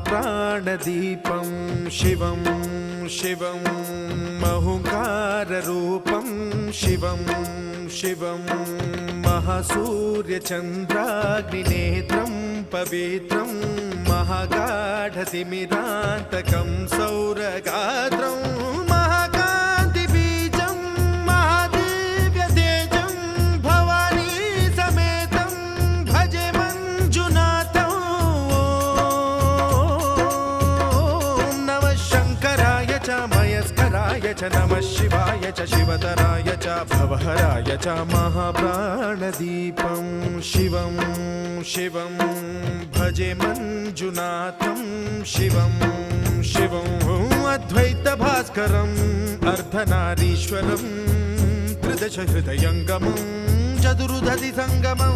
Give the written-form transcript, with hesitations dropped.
महाप्राणदीपं शिवं शिवं महुङ्काररूपं शिवं शिवं महासूर्यचन्द्राग्निनेत्रं पवित्रं महागाढतिमिरान्तकं सौरगात्रं महाकान्तिबीजं महादिव्यतेजं भवानी समेतं भजे मञ्जुनाथं। ॐ नमः शङ्कराय च मयस्कराय च नमः शिवाय च शिवतराय च भवहराय च महाप्राणदीपं शिवं शिवं भजे मञ्जुनाथं शिवं शिवं अद्वैतभास्करम् अर्धनारीश्वरं त्रिदश हृदयङ्गमं चतुर्दधि सङ्गमं